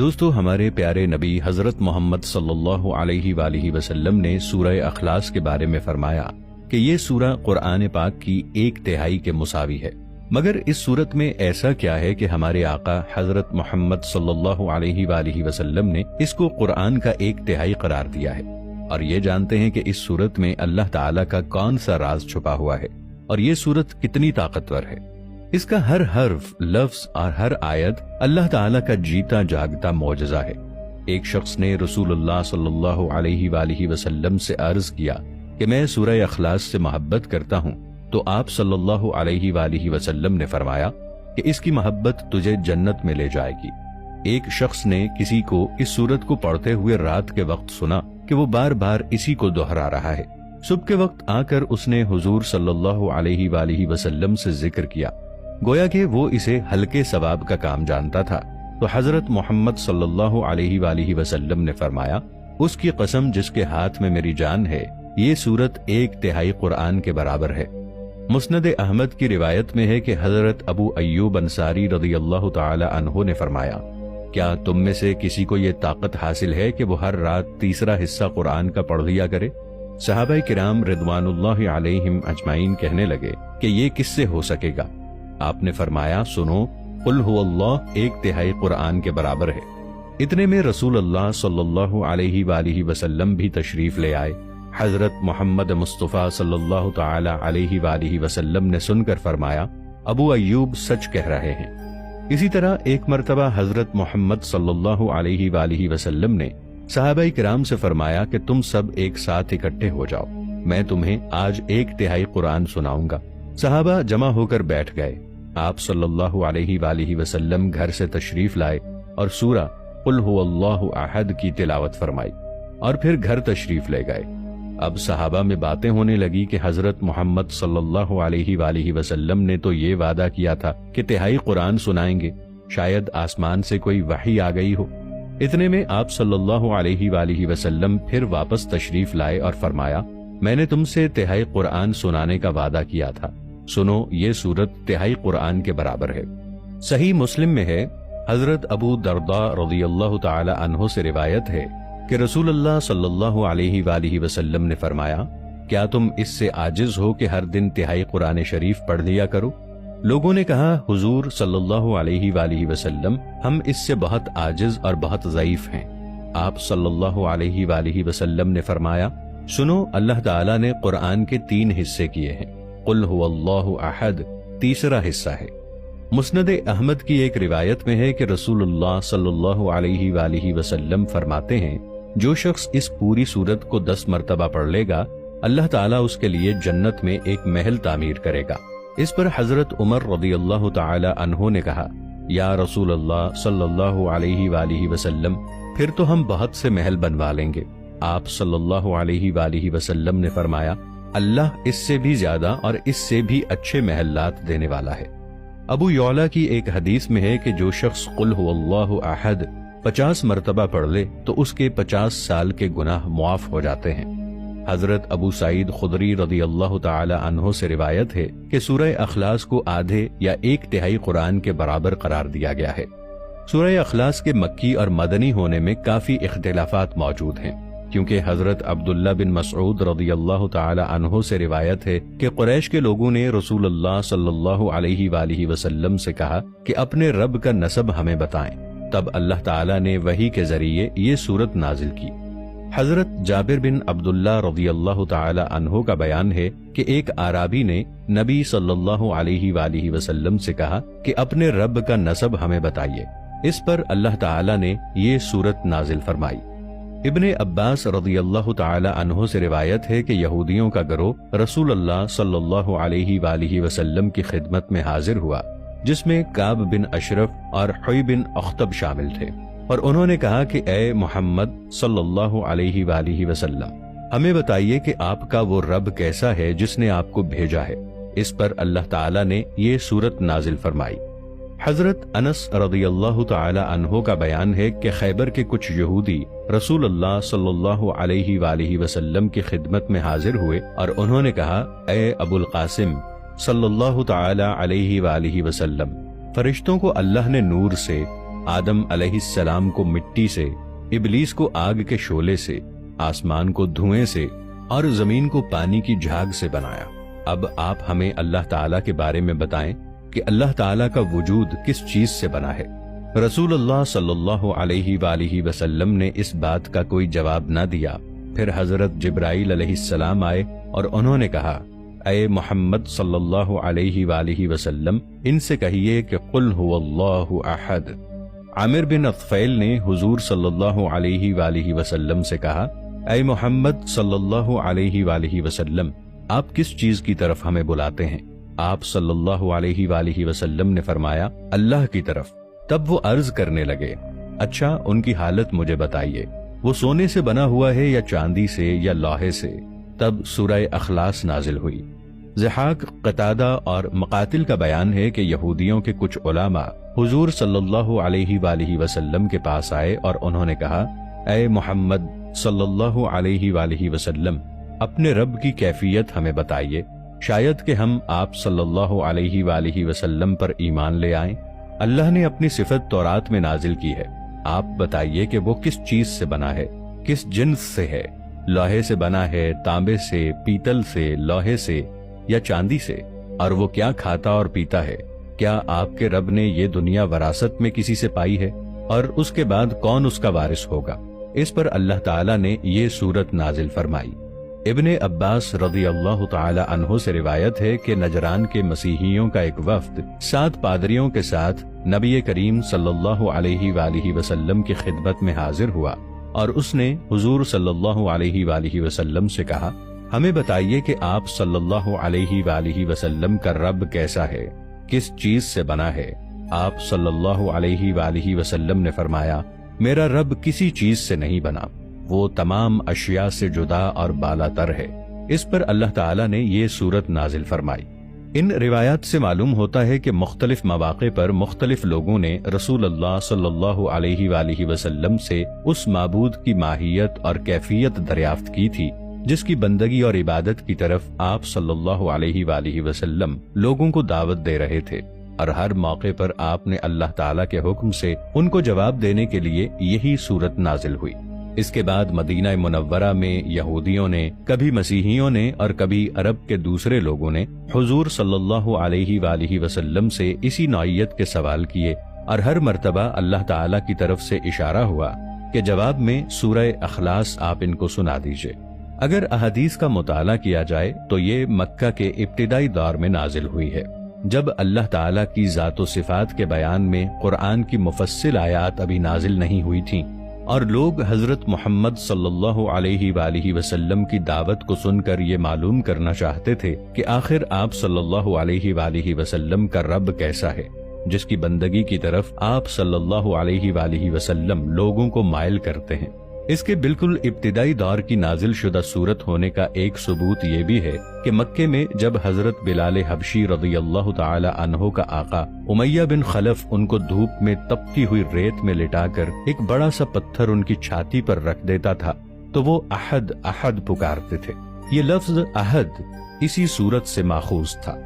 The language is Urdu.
دوستو، ہمارے پیارے نبی حضرت محمد صلی اللہ علیہ وآلہ وسلم نے سورہ اخلاص کے بارے میں فرمایا کہ یہ سورہ قرآن پاک کی 1/3 کے مساوی ہے۔ مگر اس صورت میں ایسا کیا ہے کہ ہمارے آقا حضرت محمد صلی اللہ علیہ وآلہ وسلم نے اس کو قرآن کا 1/3 قرار دیا ہے؟ اور یہ جانتے ہیں کہ اس صورت میں اللہ تعالیٰ کا کون سا راز چھپا ہوا ہے اور یہ صورت کتنی طاقتور ہے۔ اس کا ہر حرف، لفظ اور ہر آیت اللہ تعالیٰ کا جیتا جاگتا معجزہ ہے۔ ایک شخص نے رسول اللہ صلی اللہ علیہ وآلہ وسلم سے عرض کیا کہ میں سورہ اخلاص سے محبت کرتا ہوں، تو آپ صلی اللہ علیہ وآلہ وسلم نے فرمایا کہ اس کی محبت تجھے جنت میں لے جائے گی۔ ایک شخص نے کسی کو اس سورت کو پڑھتے ہوئے رات کے وقت سنا کہ وہ بار بار اسی کو دہرا رہا ہے۔ صبح کے وقت آ کر اس نے حضور صلی اللہ علیہ وآلہ وسلم سے ذکر کیا، گویا کہ وہ اسے ہلکے ثواب کا کام جانتا تھا۔ تو حضرت محمد صلی اللہ علیہ وآلہ وسلم نے فرمایا، اس کی قسم جس کے ہاتھ میں میری جان ہے، یہ سورت 1/3 قرآن کے برابر ہے۔ مسند احمد کی روایت میں ہے کہ حضرت ابو ایوب انصاری رضی اللہ تعالی عنہ نے فرمایا، کیا تم میں سے کسی کو یہ طاقت حاصل ہے کہ وہ ہر رات تیسرا حصہ قرآن کا پڑھ لیا کرے؟ صحابہ کرام رضوان اللہ علیہم اجمعین کہنے لگے کہ یہ کس سے ہو سکے گا؟ آپ نے فرمایا، سنو، قل هو اللہ 1/3 قرآن کے برابر ہے۔ اتنے میں رسول اللہ صلی اللہ علیہ وآلہ وسلم بھی تشریف لے آئے۔ حضرت محمد مصطفیٰ صلی اللہ تعالی علیہ وآلہ وسلم نے سن کر فرمایا، ابو ایوب سچ کہہ رہے ہیں۔ اسی طرح ایک مرتبہ حضرت محمد صلی اللہ علیہ وآلہ وسلم نے صحابہ کرام سے فرمایا کہ تم سب ایک ساتھ اکٹھے ہو جاؤ، میں تمہیں آج 1/3 قرآن سناؤں گا۔ صحابہ جمع ہو کر بیٹھ گئے۔ آپ صلی اللہ علیہ وآلہ وسلم گھر سے تشریف لائے اور سورہ قل هو اللہ احد کی تلاوت فرمائی اور پھر گھر تشریف لے گئے۔ اب صحابہ میں باتیں ہونے لگی کہ حضرت محمد صلی اللہ علیہ وآلہ وسلم نے تو یہ وعدہ کیا تھا کہ 1/3 قرآن سنائیں گے، شاید آسمان سے کوئی وحی آ گئی ہو۔ اتنے میں آپ صلی اللہ علیہ وآلہ وسلم پھر واپس تشریف لائے اور فرمایا، میں نے تم سے 1/3 قرآن سنانے کا وعدہ کیا تھا، سنو، یہ سورت 1/3 قرآن کے برابر ہے۔ صحیح مسلم میں ہے، حضرت ابو درداء رضی اللہ تعالی عنہ سے روایت ہے کہ رسول اللہ صلی اللہ علیہ وآلہ وسلم نے فرمایا، کیا تم اس سے عاجز ہو کہ ہر دن 1/3 قرآن شریف پڑھ لیا کرو؟ لوگوں نے کہا، حضور صلی اللہ علیہ وآلہ وسلم، ہم اس سے بہت عاجز اور بہت ضعیف ہیں۔ آپ صلی اللہ علیہ وآلہ وسلم نے فرمایا، سنو، اللہ تعالیٰ نے قرآن کے 3 حصے کیے ہیں، قل هو اللہ احد تیسرا حصہ ہے۔ مسند احمد کی ایک روایت میں ہے کہ رسول اللہ صلی اللہ علیہ وآلہ وسلم فرماتے ہیں، جو شخص اس پوری سورت کو 10 مرتبہ پڑھ لے گا، اللہ تعالیٰ اس کے لیے جنت میں ایک محل تعمیر کرے گا۔ اس پر حضرت عمر رضی اللہ تعالی عنہ نے کہا، یا رسول اللہ صلی اللہ علیہ وآلہ وسلم، پھر تو ہم بہت سے محل بنوا لیں گے۔ آپ صلی اللہ علیہ وآلہ وسلم نے فرمایا، اللہ اس سے بھی زیادہ اور اس سے بھی اچھے محلات دینے والا ہے۔ ابو یعلا کی ایک حدیث میں ہے کہ جو شخص قل هو اللہ احد 50 مرتبہ پڑھ لے تو اس کے 50 سال کے گناہ معاف ہو جاتے ہیں۔ حضرت ابو سعید خدری رضی اللہ تعالی عنہ سے روایت ہے کہ سورہ اخلاص کو آدھے یا 1/3 قرآن کے برابر قرار دیا گیا ہے۔ سورہ اخلاص کے مکی اور مدنی ہونے میں کافی اختلافات موجود ہیں، کیونکہ حضرت عبداللہ بن مسعود رضی اللہ تعالی عنہ سے روایت ہے کہ قریش کے لوگوں نے رسول اللہ صلی اللہ علیہ وآلہ وسلم سے کہا کہ اپنے رب کا نسب ہمیں بتائیں، تب اللہ تعالیٰ نے وحی کے ذریعے یہ سورت نازل کی۔ حضرت جابر بن عبداللہ رضی اللہ تعالی عنہ کا بیان ہے کہ ایک اعرابی نے نبی صلی اللہ علیہ وآلہ وسلم سے کہا کہ اپنے رب کا نسب ہمیں بتائیے۔ اس پر اللہ تعالیٰ نے یہ سورت نازل فرمائی۔ ابن عباس رضی اللہ تعالی عنہ سے روایت ہے کہ یہودیوں کا گروہ رسول اللہ صلی اللہ علیہ وآلہ وسلم کی خدمت میں حاضر ہوا، جس میں کعب بن اشرف اور حوی بن اخطب شامل تھے، اور انہوں نے کہا کہ اے محمد صلی اللہ علیہ وآلہ وسلم، ہمیں بتائیے کہ آپ کا وہ رب کیسا ہے جس نے آپ کو بھیجا ہے۔ اس پر اللہ تعالیٰ نے یہ سورت نازل فرمائی۔ حضرت انس رضی اللہ تعالی عنہ کا بیان ہے کہ خیبر کے کچھ یہودی رسول اللہ صلی اللہ علیہ وآلہ وسلم کی خدمت میں حاضر ہوئے اور انہوں نے کہا، اے ابو القاسم صلی اللہ تعالی علیہ وآلہ وسلم، فرشتوں کو اللہ نے نور سے، آدم علیہ السلام کو مٹی سے، ابلیس کو آگ کے شعلے سے، آسمان کو دھوئیں سے اور زمین کو پانی کی جھاگ سے بنایا۔ اب آپ ہمیں اللہ تعالیٰ کے بارے میں بتائیں کہ اللہ تعالیٰ کا وجود کس چیز سے بنا ہے۔ رسول اللہ صلی اللہ علیہ وآلہ وسلم نے اس بات کا کوئی جواب نہ دیا۔ پھر حضرت جبرائیل علیہ السلام آئے اور انہوں نے کہا، اے محمد صلی اللہ علیہ وآلہ وسلم، ان سے کہیے کہ قل هو اللہ احد۔ عامر بن اطفیل نے حضور صلی اللہ علیہ وآلہ وسلم سے کہا، اے محمد صلی اللہ علیہ وآلہ وسلم، آپ کس چیز کی طرف ہمیں بلاتے ہیں؟ آپ صلی اللہ علیہ وآلہ وسلم نے فرمایا، اللہ کی طرف۔ تب وہ عرض کرنے لگے، اچھا ان کی حالت مجھے بتائیے، وہ سونے سے بنا ہوا ہے یا چاندی سے یا لوہے سے؟ تب سورہ اخلاص نازل ہوئی۔ ضحاک، قتادہ اور مقاتل کا بیان ہے کہ یہودیوں کے کچھ علماء حضور صلی اللہ علیہ وآلہ وسلم کے پاس آئے اور انہوں نے کہا، اے محمد صلی اللہ علیہ وآلہ وسلم، اپنے رب کی کیفیت ہمیں بتائیے، شاید کہ ہم آپ صلی اللہ علیہ وآلہ وسلم پر ایمان لے آئیں۔ اللہ نے اپنی صفت تورات میں نازل کی ہے، آپ بتائیے کہ وہ کس چیز سے بنا ہے، کس جنس سے ہے؟ لوہے سے بنا ہے، تانبے سے، پیتل سے، لوہے سے یا چاندی سے؟ اور وہ کیا کھاتا اور پیتا ہے؟ کیا آپ کے رب نے یہ دنیا وراثت میں کسی سے پائی ہے؟ اور اس کے بعد کون اس کا وارث ہوگا؟ اس پر اللہ تعالیٰ نے یہ سورت نازل فرمائی۔ ابن عباس رضی اللہ تعالی عنہ سے روایت ہے کہ نجران کے مسیحیوں کا ایک وفد 7 پادریوں کے ساتھ نبی کریم صلی اللہ علیہ وآلہ وسلم کی خدمت میں حاضر ہوا، اور اس نے حضور صلی اللہ علیہ وآلہ وسلم سے کہا، ہمیں بتائیے کہ آپ صلی اللہ علیہ وآلہ وسلم کا رب کیسا ہے، کس چیز سے بنا ہے؟ آپ صلی اللہ علیہ وآلہ وسلم نے فرمایا، میرا رب کسی چیز سے نہیں بنا، وہ تمام اشیاء سے جدا اور بالا تر ہے۔ اس پر اللہ تعالیٰ نے یہ سورت نازل فرمائی۔ ان روایات سے معلوم ہوتا ہے کہ مختلف مواقع پر مختلف لوگوں نے رسول اللہ صلی اللہ علیہ وآلہ وسلم سے اس معبود کی ماہیت اور کیفیت دریافت کی تھی جس کی بندگی اور عبادت کی طرف آپ صلی اللہ علیہ وآلہ وسلم لوگوں کو دعوت دے رہے تھے، اور ہر موقع پر آپ نے اللہ تعالیٰ کے حکم سے ان کو جواب دینے کے لیے یہی سورت نازل ہوئی۔ اس کے بعد مدینہ منورہ میں یہودیوں نے، کبھی مسیحیوں نے اور کبھی عرب کے دوسرے لوگوں نے حضور صلی اللہ علیہ وآلہ وسلم سے اسی نوعیت کے سوال کیے، اور ہر مرتبہ اللہ تعالیٰ کی طرف سے اشارہ ہوا کہ جواب میں سورہ اخلاص آپ ان کو سنا دیجئے۔ اگر احادیث کا مطالعہ کیا جائے تو یہ مکہ کے ابتدائی دور میں نازل ہوئی ہے، جب اللہ تعالیٰ کی ذات و صفات کے بیان میں قرآن کی مفصل آیات ابھی نازل نہیں ہوئی تھیں، اور لوگ حضرت محمد صلی اللہ علیہ وآلہ وسلم کی دعوت کو سن کر یہ معلوم کرنا چاہتے تھے کہ آخر آپ صلی اللہ علیہ وآلہ وسلم کا رب کیسا ہے، جس کی بندگی کی طرف آپ صلی اللہ علیہ وآلہ وسلم لوگوں کو مائل کرتے ہیں۔ اس کے بالکل ابتدائی دور کی نازل شدہ سورت ہونے کا ایک ثبوت یہ بھی ہے کہ مکے میں جب حضرت بلال حبشی رضی اللہ تعالی عنہ کا آقا امیہ بن خلف ان کو دھوپ میں تپتی ہوئی ریت میں لٹا کر ایک بڑا سا پتھر ان کی چھاتی پر رکھ دیتا تھا تو وہ احد احد پکارتے تھے۔ یہ لفظ احد اسی سورت سے ماخوذ تھا۔